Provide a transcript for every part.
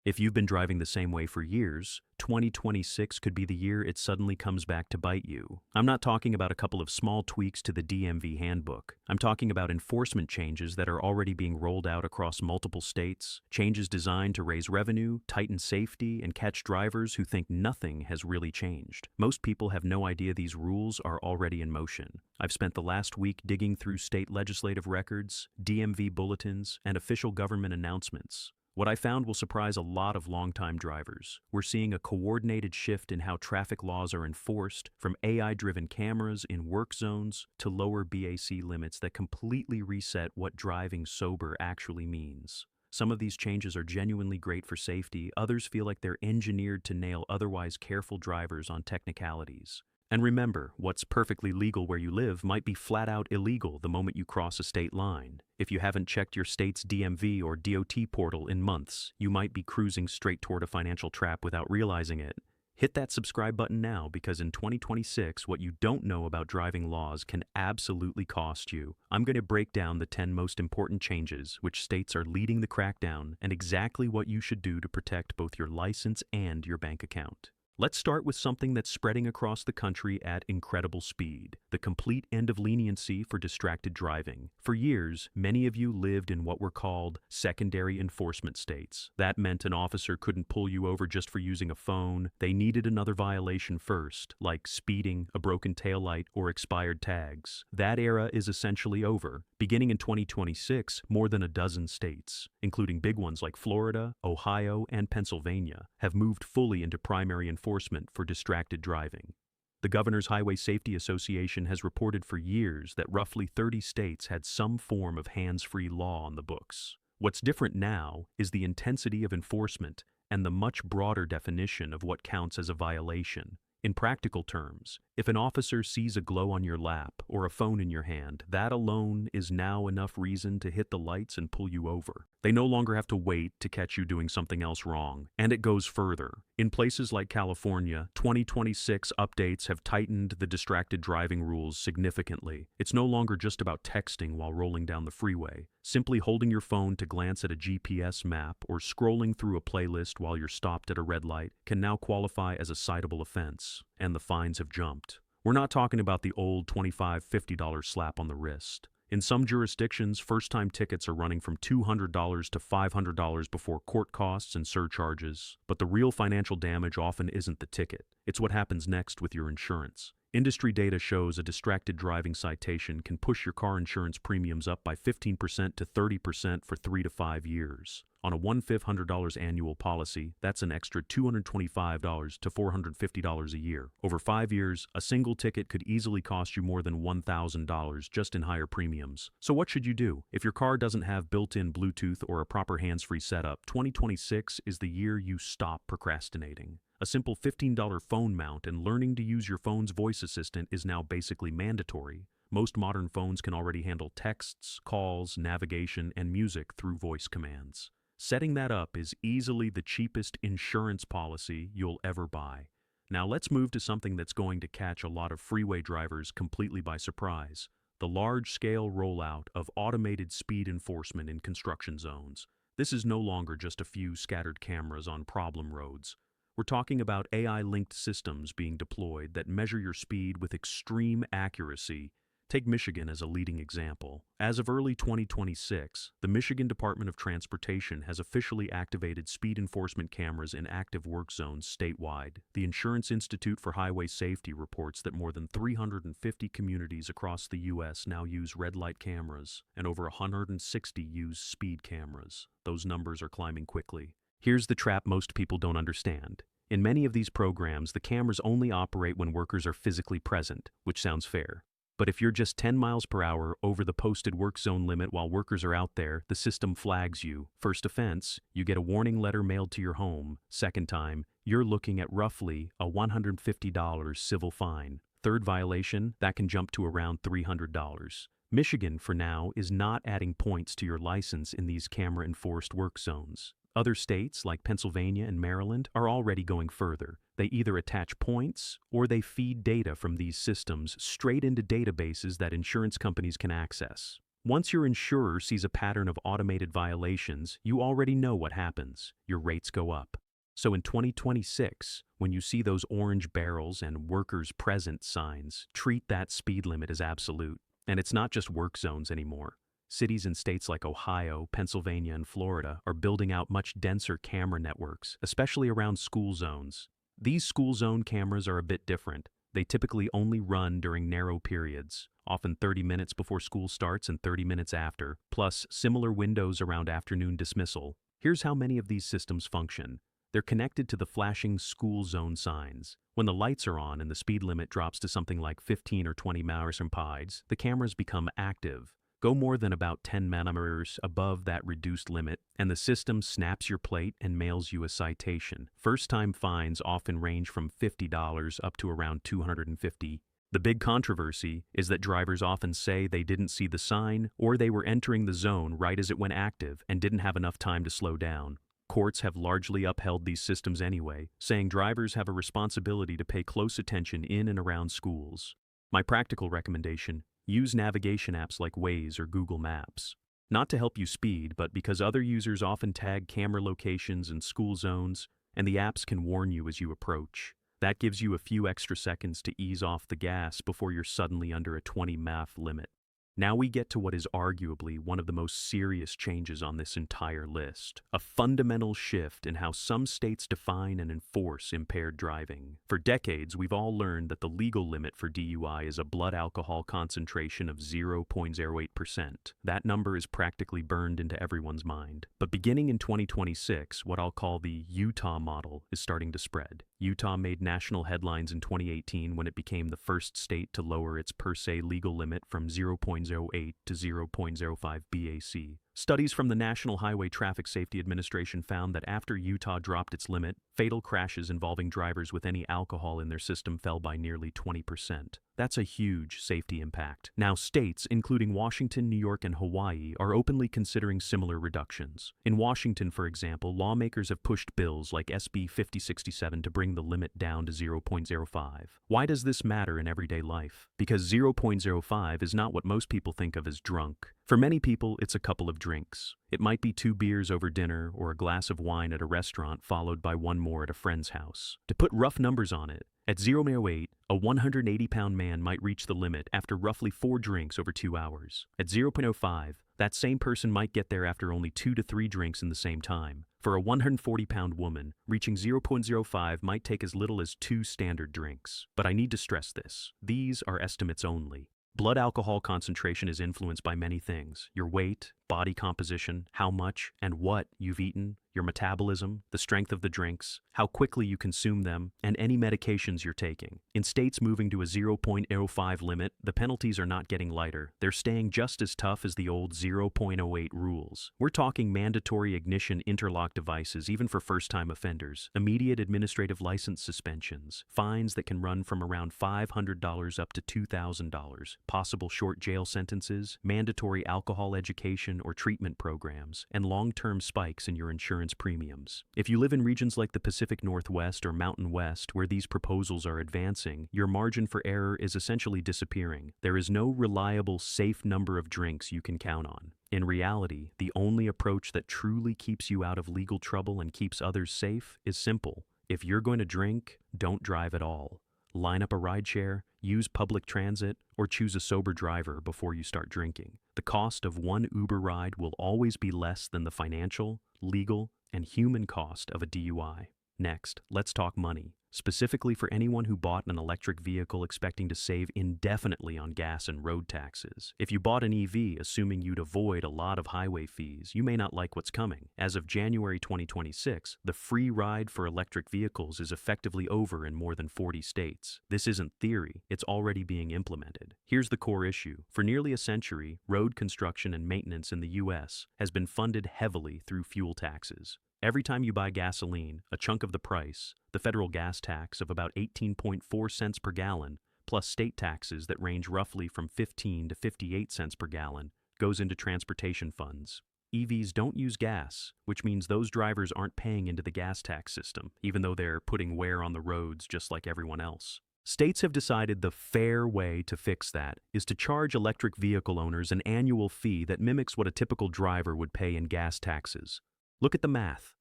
If you've been driving the same way for years, 2026 could be the year it suddenly comes back to bite you. I'm not talking about a couple of small tweaks to the DMV handbook. I'm talking about enforcement changes that are already being rolled out across multiple states, changes designed to raise revenue, tighten safety, and catch drivers who think nothing has really changed. Most people have no idea these rules are already in motion. I've spent the last week digging through state legislative records, DMV bulletins, and official government announcements. What I found will surprise a lot of longtime drivers. We're seeing a coordinated shift in how traffic laws are enforced, from AI-driven cameras in work zones to lower BAC limits that completely reset what driving sober actually means. Some of these changes are genuinely great for safety, others feel like they're engineered to nail otherwise careful drivers on technicalities. And remember, what's perfectly legal where you live might be flat out illegal the moment you cross a state line. If you haven't checked your state's DMV or DOT portal in months, you might be cruising straight toward a financial trap without realizing it. Hit that subscribe button now, because in 2026, what you don't know about driving laws can absolutely cost you. I'm going to break down the 10 most important changes, which states are leading the crackdown, and exactly what you should do to protect both your license and your bank account. Let's start with something that's spreading across the country at incredible speed: the complete end of leniency for distracted driving. For years, many of you lived in what were called secondary enforcement states. That meant an officer couldn't pull you over just for using a phone. They needed another violation first, like speeding, a broken taillight, or expired tags. That era is essentially over. Beginning in 2026, more than a dozen states, including big ones like Florida, Ohio, and Pennsylvania, have moved fully into primary enforcement for distracted driving. The Governor's Highway Safety Association has reported for years that roughly 30 states had some form of hands-free law on the books. What's different now is the intensity of enforcement and the much broader definition of what counts as a violation. In practical terms, if an officer sees a glow on your lap or a phone in your hand, that alone is now enough reason to hit the lights and pull you over. They no longer have to wait to catch you doing something else wrong. And it goes further. In places like California, 2026 updates have tightened the distracted driving rules significantly. It's no longer just about texting while rolling down the freeway. Simply holding your phone to glance at a GPS map or scrolling through a playlist while you're stopped at a red light can now qualify as a citable offense, and the fines have jumped. We're not talking about the old $25, $50 slap on the wrist. In some jurisdictions, first-time tickets are running from $200 to $500 before court costs and surcharges. But the real financial damage often isn't the ticket. It's what happens next with your insurance. Industry data shows a distracted driving citation can push your car insurance premiums up by 15% to 30% for 3 to 5 years. On a $1,500 annual policy, that's an extra $225 to $450 a year. Over 5 years, a single ticket could easily cost you more than $1,000 just in higher premiums. So what should you do? If your car doesn't have built-in Bluetooth or a proper hands-free setup, 2026 is the year you stop procrastinating. A simple $15 phone mount and learning to use your phone's voice assistant is now basically mandatory. Most modern phones can already handle texts, calls, navigation, and music through voice commands. Setting that up is easily the cheapest insurance policy you'll ever buy. Now let's move to something that's going to catch a lot of freeway drivers completely by surprise: the large-scale rollout of automated speed enforcement in construction zones. This is no longer just a few scattered cameras on problem roads. We're talking about AI-linked systems being deployed that measure your speed with extreme accuracy. Take Michigan as a leading example. As of early 2026, the Michigan Department of Transportation has officially activated speed enforcement cameras in active work zones statewide. The Insurance Institute for Highway Safety reports that more than 350 communities across the U.S. now use red light cameras, and over 160 use speed cameras. Those numbers are climbing quickly. Here's the trap most people don't understand. In many of these programs, the cameras only operate when workers are physically present, which sounds fair. But if you're just 10 miles per hour over the posted work zone limit while workers are out there, the system flags you. First offense, you get a warning letter mailed to your home. Second time, you're looking at roughly a $150 civil fine. Third violation, that can jump to around $300. Michigan, for now, is not adding points to your license in these camera-enforced work zones. Other states, like Pennsylvania and Maryland, are already going further. They either attach points or they feed data from these systems straight into databases that insurance companies can access. Once your insurer sees a pattern of automated violations, you already know what happens. Your rates go up. So in 2026, when you see those orange barrels and workers present signs, treat that speed limit as absolute. And it's not just work zones anymore. Cities and states like Ohio, Pennsylvania, and Florida are building out much denser camera networks, especially around school zones. These school zone cameras are a bit different. They typically only run during narrow periods, often 30 minutes before school starts and 30 minutes after, plus similar windows around afternoon dismissal. Here's how many of these systems function. They're connected to the flashing school zone signs. When the lights are on and the speed limit drops to something like 15 or 20 mph, the cameras become active. Go more than about 10 mph above that reduced limit, and the system snaps your plate and mails you a citation. First-time fines often range from $50 up to around $250. The big controversy is that drivers often say they didn't see the sign or they were entering the zone right as it went active and didn't have enough time to slow down. Courts have largely upheld these systems anyway, saying drivers have a responsibility to pay close attention in and around schools. My practical recommendation: use navigation apps like Waze or Google Maps. Not to help you speed, but because other users often tag camera locations and school zones, and the apps can warn you as you approach. That gives you a few extra seconds to ease off the gas before you're suddenly under a 20 mph limit. Now we get to what is arguably one of the most serious changes on this entire list, a fundamental shift in how some states define and enforce impaired driving. For decades, we've all learned that the legal limit for DUI is a blood alcohol concentration of 0.08%. That number is practically burned into everyone's mind. But beginning in 2026, what I'll call the Utah model is starting to spread. Utah made national headlines in 2018 when it became the first state to lower its per se legal limit from 0.08 to 0.05 BAC. Studies from the National Highway Traffic Safety Administration found that after Utah dropped its limit, fatal crashes involving drivers with any alcohol in their system fell by nearly 20%. That's a huge safety impact. Now, states, including Washington, New York, and Hawaii, are openly considering similar reductions. In Washington, for example, lawmakers have pushed bills like SB 5067 to bring the limit down to 0.05. Why does this matter in everyday life? Because 0.05 is not what most people think of as drunk. For many people, it's a couple of drinks. It might be 2 beers over dinner or a glass of wine at a restaurant followed by 1 more at a friend's house. To put rough numbers on it, at 0.08, a 180-pound man might reach the limit after roughly 4 drinks over 2 hours. At 0.05, that same person might get there after only 2 to 3 drinks in the same time. For a 140-pound woman, reaching 0.05 might take as little as 2 standard drinks. But I need to stress this: these are estimates only. Blood alcohol concentration is influenced by many things: your weight, body composition, how much and what you've eaten, your metabolism, the strength of the drinks, how quickly you consume them, and any medications you're taking. In states moving to a 0.05 limit, the penalties are not getting lighter. They're staying just as tough as the old 0.08 rules. We're talking mandatory ignition interlock devices even for first-time offenders, immediate administrative license suspensions, fines that can run from around $500 up to $2,000, possible short jail sentences, mandatory alcohol education or treatment programs, and long-term spikes in your insurance premiums. If you live in regions like the Pacific Northwest or Mountain West where these proposals are advancing, your margin for error is essentially disappearing. There is no reliable, safe number of drinks you can count on. In reality, the only approach that truly keeps you out of legal trouble and keeps others safe is simple. If you're going to drink, don't drive at all. Line up a rideshare, use public transit, or choose a sober driver before you start drinking. The cost of one Uber ride will always be less than the financial, legal, and human cost of a DUI. Next, let's talk money. Specifically for anyone who bought an electric vehicle expecting to save indefinitely on gas and road taxes. If you bought an EV assuming you'd avoid a lot of highway fees, you may not like what's coming. As of January 2026, the free ride for electric vehicles is effectively over in more than 40 states. This isn't theory, it's already being implemented. Here's the core issue. For nearly a century, road construction and maintenance in the US has been funded heavily through fuel taxes. Every time you buy gasoline, a chunk of the price, the federal gas tax of about 18.4 cents per gallon, plus state taxes that range roughly from 15 to 58 cents per gallon, goes into transportation funds. EVs don't use gas, which means those drivers aren't paying into the gas tax system, even though they're putting wear on the roads just like everyone else. States have decided the fair way to fix that is to charge electric vehicle owners an annual fee that mimics what a typical driver would pay in gas taxes. Look at the math.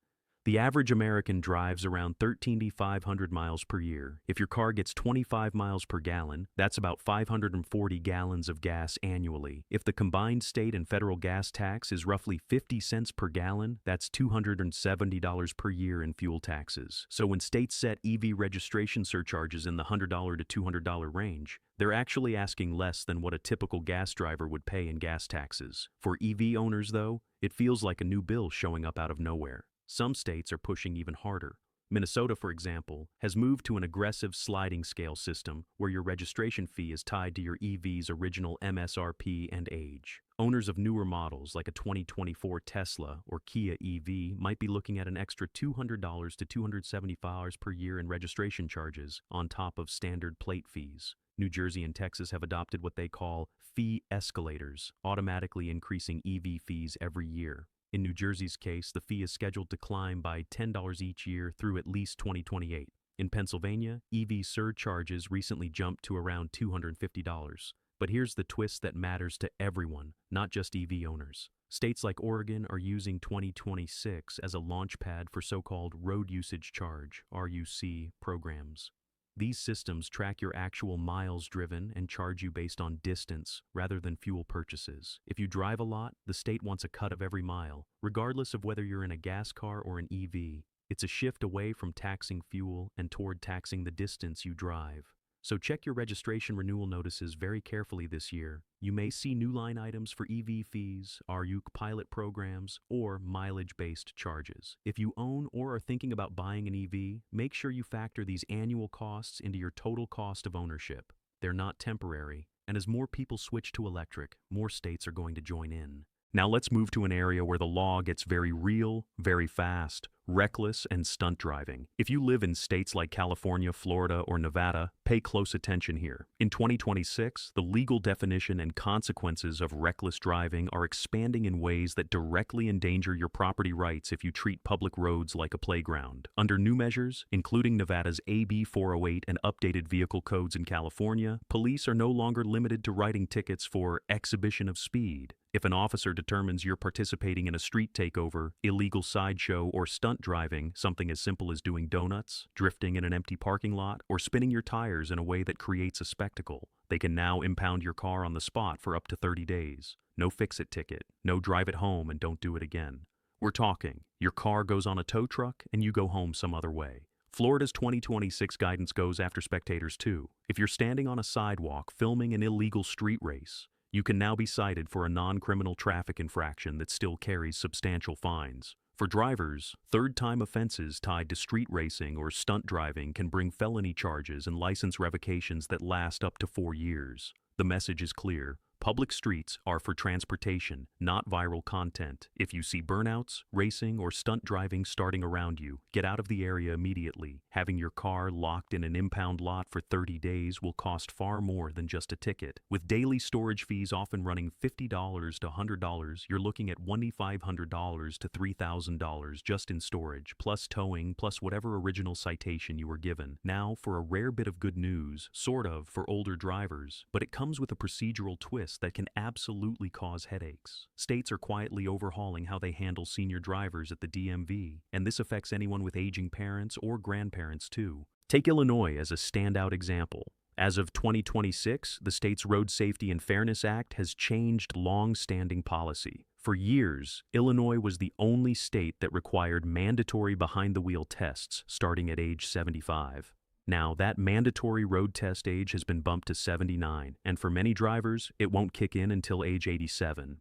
The average American drives around 13,500 miles per year. If your car gets 25 miles per gallon, that's about 540 gallons of gas annually. If the combined state and federal gas tax is roughly 50 cents per gallon, that's $270 per year in fuel taxes. So when states set EV registration surcharges in the $100 to $200 range, they're actually asking less than what a typical gas driver would pay in gas taxes. For EV owners, though, it feels like a new bill showing up out of nowhere. Some states are pushing even harder. Minnesota, for example, has moved to an aggressive sliding scale system where your registration fee is tied to your EV's original MSRP and age. Owners of newer models like a 2024 Tesla or Kia EV might be looking at an extra $200 to $275 per year in registration charges on top of standard plate fees. New Jersey and Texas have adopted what they call fee escalators, automatically increasing EV fees every year. In New Jersey's case, the fee is scheduled to climb by $10 each year through at least 2028. In Pennsylvania, EV surcharges recently jumped to around $250. But here's the twist that matters to everyone, not just EV owners. States like Oregon are using 2026 as a launchpad for so-called road usage charge, RUC, programs. These systems track your actual miles driven and charge you based on distance rather than fuel purchases. If you drive a lot, the state wants a cut of every mile, regardless of whether you're in a gas car or an EV. It's a shift away from taxing fuel and toward taxing the distance you drive. So check your registration renewal notices very carefully this year. You may see new line items for EV fees, RUC pilot programs, or mileage-based charges. If you own or are thinking about buying an EV, make sure you factor these annual costs into your total cost of ownership. They're not temporary, and as more people switch to electric, more states are going to join in. Now let's move to an area where the law gets very real, very fast, reckless, and stunt driving. If you live in states like California, Florida, or Nevada, pay close attention here. In 2026, the legal definition and consequences of reckless driving are expanding in ways that directly endanger your property rights if you treat public roads like a playground. Under new measures, including Nevada's AB 408 and updated vehicle codes in California, police are no longer limited to writing tickets for exhibition of speed. If an officer determines you're participating in a street takeover, illegal sideshow, or stunt driving, something as simple as doing donuts, drifting in an empty parking lot, or spinning your tires in a way that creates a spectacle, they can now impound your car on the spot for up to 30 days. No fix-it ticket, no drive it home and don't do it again. We're talking, your car goes on a tow truck and you go home some other way. Florida's 2026 guidance goes after spectators too. If you're standing on a sidewalk filming an illegal street race, you can now be cited for a non-criminal traffic infraction that still carries substantial fines. For drivers, third-time offenses tied to street racing or stunt driving can bring felony charges and license revocations that last up to 4 years. The message is clear. Public streets are for transportation, not viral content. If you see burnouts, racing, or stunt driving starting around you, get out of the area immediately. Having your car locked in an impound lot for 30 days will cost far more than just a ticket. With daily storage fees often running $50 to $100, you're looking at $2,500 to $3,000 just in storage, plus towing, plus whatever original citation you were given. Now, for a rare bit of good news, sort of, for older drivers, but it comes with a procedural twist that can absolutely cause headaches. States are quietly overhauling how they handle senior drivers at the DMV, and this affects anyone with aging parents or grandparents too. Take Illinois as a standout example. As of 2026, the state's Road Safety and Fairness Act has changed long-standing policy. For years, Illinois was the only state that required mandatory behind-the-wheel tests starting at age 75. Now, that mandatory road test age has been bumped to 79, and for many drivers, it won't kick in until age 87.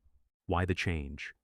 Why the change?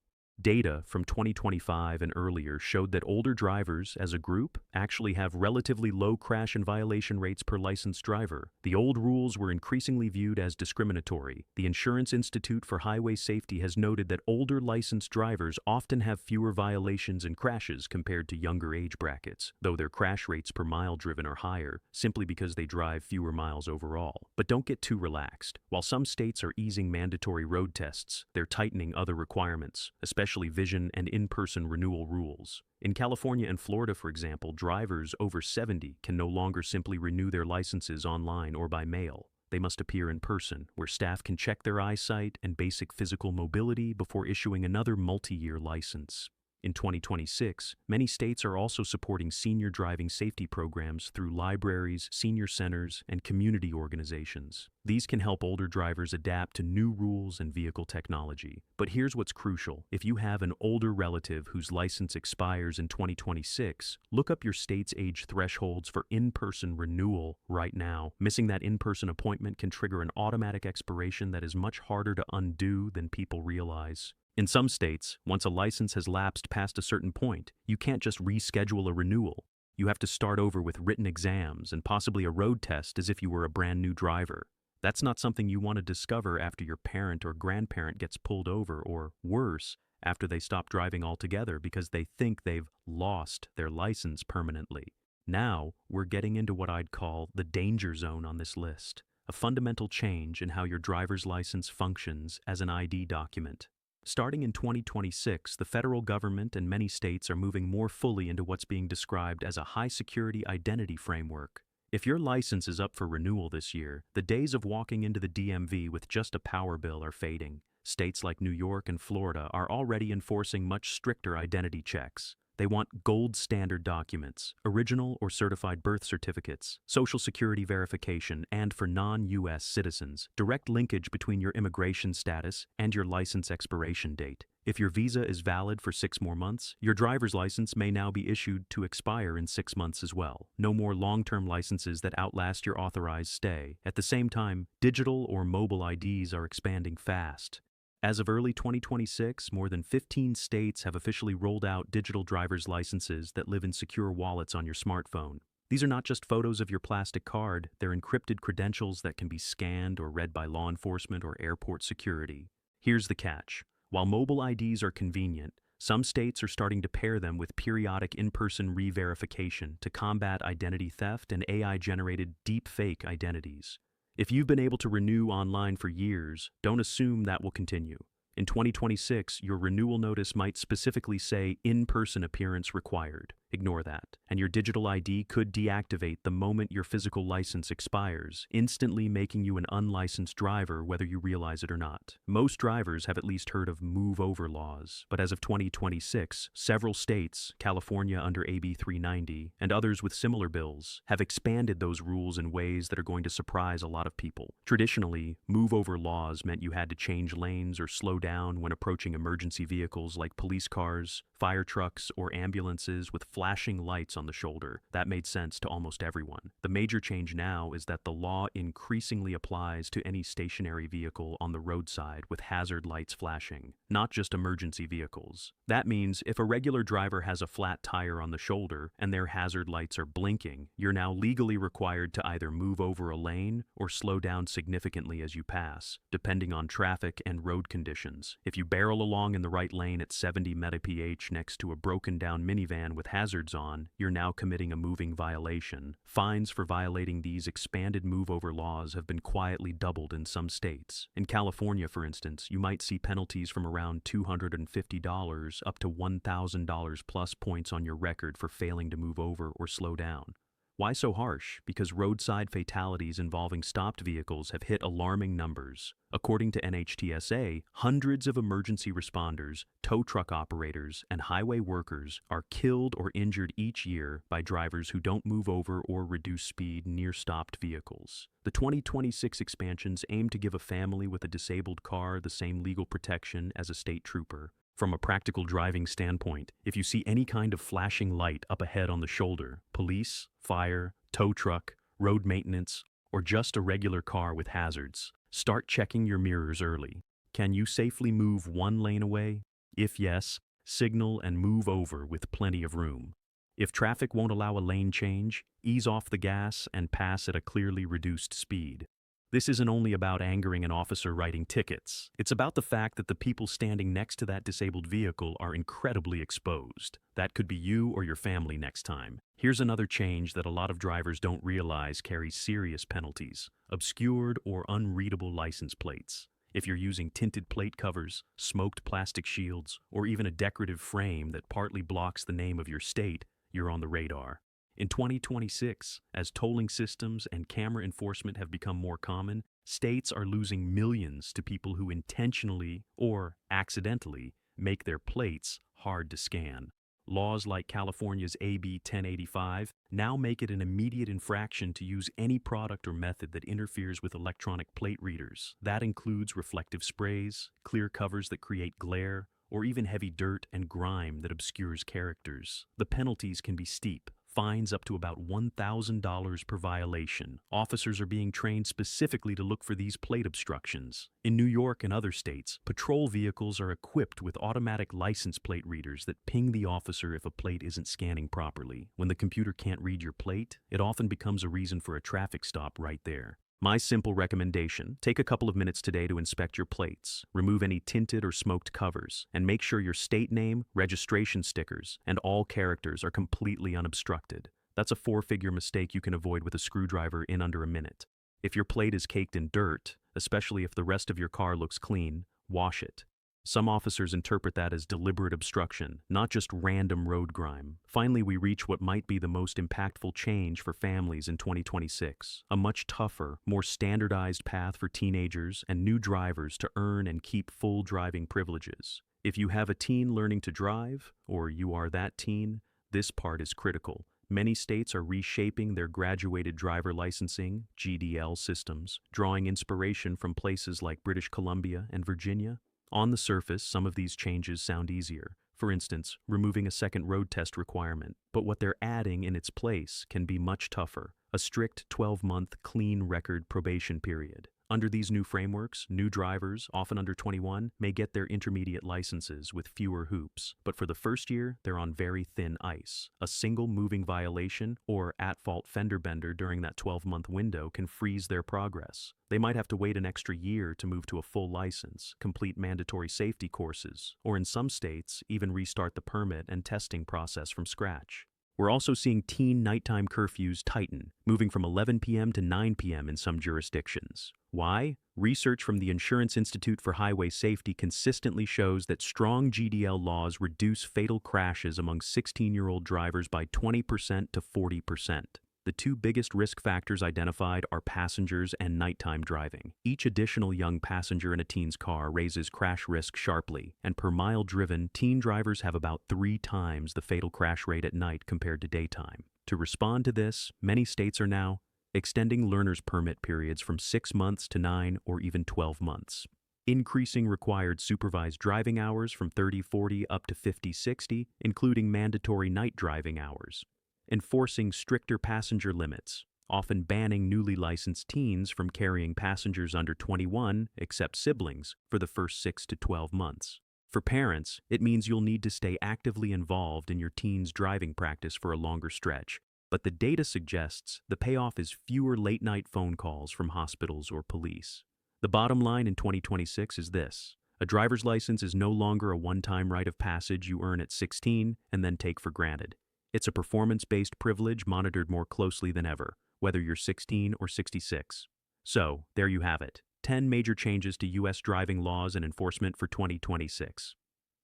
Data from 2025 and earlier showed that older drivers, as a group, actually have relatively low crash and violation rates per licensed driver. The old rules were increasingly viewed as discriminatory. The Insurance Institute for Highway Safety has noted that older licensed drivers often have fewer violations and crashes compared to younger age brackets, though their crash rates per mile driven are higher, simply because they drive fewer miles overall. But don't get too relaxed. While some states are easing mandatory road tests, they're tightening other requirements, especially especially vision and in-person renewal rules. In California and Florida, for example, drivers over 70 can no longer simply renew their licenses online or by mail. They must appear in person, where staff can check their eyesight and basic physical mobility before issuing another multi-year license. In 2026, many states are also supporting senior driving safety programs through libraries, senior centers, and community organizations. These can help older drivers adapt to new rules and vehicle technology. But here's what's crucial. If you have an older relative whose license expires in 2026, look up your state's age thresholds for in-person renewal right now. Missing that in-person appointment can trigger an automatic expiration that is much harder to undo than people realize. In some states, once a license has lapsed past a certain point, you can't just reschedule a renewal. You have to start over with written exams and possibly a road test as if you were a brand new driver. That's not something you want to discover after your parent or grandparent gets pulled over, or worse, after they stop driving altogether because they think they've lost their license permanently. Now, we're getting into what I'd call the danger zone on this list, a fundamental change in how your driver's license functions as an ID document. Starting in 2026, the federal government and many states are moving more fully into what's being described as a high-security identity framework. If your license is up for renewal this year, the days of walking into the DMV with just a power bill are fading. States like New York and Florida are already enforcing much stricter identity checks. They want gold standard documents, original or certified birth certificates, social security verification, and for non-US citizens, direct linkage between your immigration status and your license expiration date. If your visa is valid for 6 more months, your driver's license may now be issued to expire in 6 months as well. No more long-term licenses that outlast your authorized stay. At the same time, digital or mobile IDs are expanding fast. As of early 2026, more than 15 states have officially rolled out digital driver's licenses that live in secure wallets on your smartphone. These are not just photos of your plastic card, they're encrypted credentials that can be scanned or read by law enforcement or airport security. Here's the catch. While mobile IDs are convenient, some states are starting to pair them with periodic in-person re-verification to combat identity theft and AI-generated deepfake identities. If you've been able to renew online for years, don't assume that will continue. In 2026, your renewal notice might specifically say in-person appearance required. Ignore that. And your digital ID could deactivate the moment your physical license expires, instantly making you an unlicensed driver whether you realize it or not. Most drivers have at least heard of move-over laws, but as of 2026, several states, California under AB 390, and others with similar bills, have expanded those rules in ways that are going to surprise a lot of people. Traditionally, move-over laws meant you had to change lanes or slow down when approaching emergency vehicles like police cars, fire trucks, or ambulances with flashing lights on the shoulder. That made sense to almost everyone. The major change now is that the law increasingly applies to any stationary vehicle on the roadside with hazard lights flashing, not just emergency vehicles. That means if a regular driver has a flat tire on the shoulder and their hazard lights are blinking, you're now legally required to either move over a lane or slow down significantly as you pass, depending on traffic and road conditions. If you barrel along in the right lane at 70 mph next to a broken down minivan with hazards on, you're now committing a moving violation. Fines for violating these expanded move-over laws have been quietly doubled in some states. In California, for instance, you might see penalties from around $250 up to $1,000 plus points on your record for failing to move over or slow down. Why so harsh? Because roadside fatalities involving stopped vehicles have hit alarming numbers. According to NHTSA, hundreds of emergency responders, tow truck operators, and highway workers are killed or injured each year by drivers who don't move over or reduce speed near stopped vehicles. The 2026 expansions aim to give a family with a disabled car the same legal protection as a state trooper. From a practical driving standpoint, if you see any kind of flashing light up ahead on the shoulder, police, fire, tow truck, road maintenance, or just a regular car with hazards, start checking your mirrors early. Can you safely move one lane away? If yes, signal and move over with plenty of room. If traffic won't allow a lane change, ease off the gas and pass at a clearly reduced speed. This isn't only about angering an officer writing tickets. It's about the fact that the people standing next to that disabled vehicle are incredibly exposed. That could be you or your family next time. Here's another change that a lot of drivers don't realize carries serious penalties: obscured or unreadable license plates. If you're using tinted plate covers, smoked plastic shields, or even a decorative frame that partly blocks the name of your state, you're on the radar. In 2026, as tolling systems and camera enforcement have become more common, states are losing millions to people who intentionally or accidentally make their plates hard to scan. Laws like California's AB 1085 now make it an immediate infraction to use any product or method that interferes with electronic plate readers. That includes reflective sprays, clear covers that create glare, or even heavy dirt and grime that obscures characters. The penalties can be steep. Fines up to about $1,000 per violation. Officers are being trained specifically to look for these plate obstructions. In New York and other states, patrol vehicles are equipped with automatic license plate readers that ping the officer if a plate isn't scanning properly. When the computer can't read your plate, it often becomes a reason for a traffic stop right there. My simple recommendation, take a couple of minutes today to inspect your plates, remove any tinted or smoked covers, and make sure your state name, registration stickers, and all characters are completely unobstructed. That's a 4-figure mistake you can avoid with a screwdriver in under a minute. If your plate is caked in dirt, especially if the rest of your car looks clean, wash it. Some officers interpret that as deliberate obstruction, not just random road grime. Finally, we reach what might be the most impactful change for families in 2026. A much tougher, more standardized path for teenagers and new drivers to earn and keep full driving privileges. If you have a teen learning to drive, or you are that teen, this part is critical. Many states are reshaping their graduated driver licensing, GDL systems, drawing inspiration from places like British Columbia and Virginia. On the surface, some of these changes sound easier. For instance, removing a second road test requirement. But what they're adding in its place can be much tougher. A strict 12-month clean record probation period. Under these new frameworks, new drivers, often under 21, may get their intermediate licenses with fewer hoops. But for the first year, they're on very thin ice. A single moving violation or at-fault fender bender during that 12-month window can freeze their progress. They might have to wait an extra year to move to a full license, complete mandatory safety courses, or in some states, even restart the permit and testing process from scratch. We're also seeing teen nighttime curfews tighten, moving from 11 p.m. to 9 p.m. in some jurisdictions. Why? Research from the Insurance Institute for Highway Safety consistently shows that strong GDL laws reduce fatal crashes among 16-year-old drivers by 20% to 40%. The two biggest risk factors identified are passengers and nighttime driving. Each additional young passenger in a teen's car raises crash risk sharply, and per mile driven, teen drivers have about 3 times the fatal crash rate at night compared to daytime. To respond to this, many states are now extending learner's permit periods from 6 months to 9 or even 12 months. Increasing required supervised driving hours from 30-40 up to 50-60, including mandatory night driving hours. Enforcing stricter passenger limits, often banning newly licensed teens from carrying passengers under 21, except siblings, for the first 6 to 12 months. For parents, it means you'll need to stay actively involved in your teen's driving practice for a longer stretch, but the data suggests the payoff is fewer late-night phone calls from hospitals or police. The bottom line in 2026 is this: a driver's license is no longer a one-time rite of passage you earn at 16 and then take for granted. It's a performance-based privilege monitored more closely than ever, whether you're 16 or 66. So, there you have it. 10 major changes to U.S. driving laws and enforcement for 2026.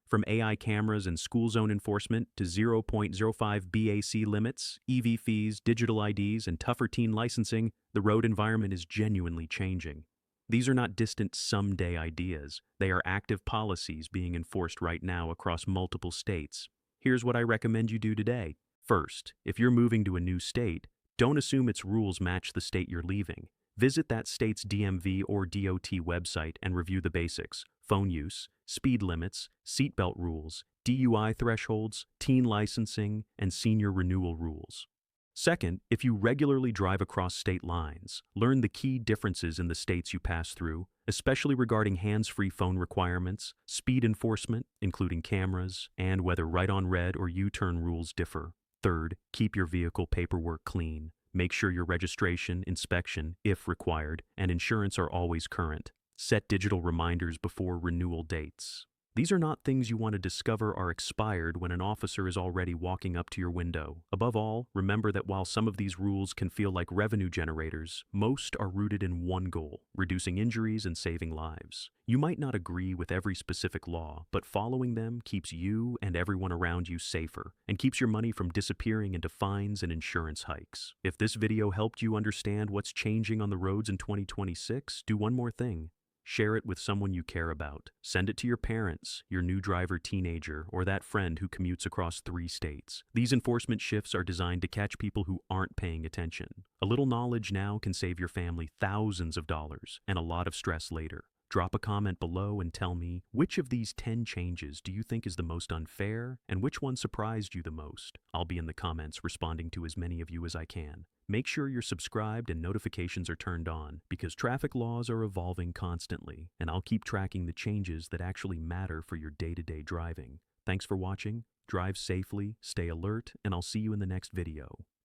From AI cameras and school zone enforcement to 0.05 BAC limits, EV fees, digital IDs, and tougher teen licensing, the road environment is genuinely changing. These are not distant someday ideas. They are active policies being enforced right now across multiple states. Here's what I recommend you do today. First, if you're moving to a new state, don't assume its rules match the state you're leaving. Visit that state's DMV or DOT website and review the basics: phone use, speed limits, seatbelt rules, DUI thresholds, teen licensing, and senior renewal rules. Second, if you regularly drive across state lines, learn the key differences in the states you pass through, especially regarding hands-free phone requirements, speed enforcement, including cameras, and whether right-on red or U-turn rules differ. Third, keep your vehicle paperwork clean. Make sure your registration, inspection, if required, and insurance are always current. Set digital reminders before renewal dates. These are not things you want to discover are expired when an officer is already walking up to your window. Above all, remember that while some of these rules can feel like revenue generators, most are rooted in one goal: reducing injuries and saving lives. You might not agree with every specific law, but following them keeps you and everyone around you safer and keeps your money from disappearing into fines and insurance hikes. If this video helped you understand what's changing on the roads in 2026, do one more thing. Share it with someone you care about. Send it to your parents, your new driver teenager, or that friend who commutes across 3 states. These enforcement shifts are designed to catch people who aren't paying attention. A little knowledge now can save your family thousands of dollars and a lot of stress later. Drop a comment below and tell me, which of these 10 changes do you think is the most unfair, and which one surprised you the most? I'll be in the comments responding to as many of you as I can. Make sure you're subscribed and notifications are turned on, because traffic laws are evolving constantly, and I'll keep tracking the changes that actually matter for your day-to-day driving. Thanks for watching, drive safely, stay alert, and I'll see you in the next video.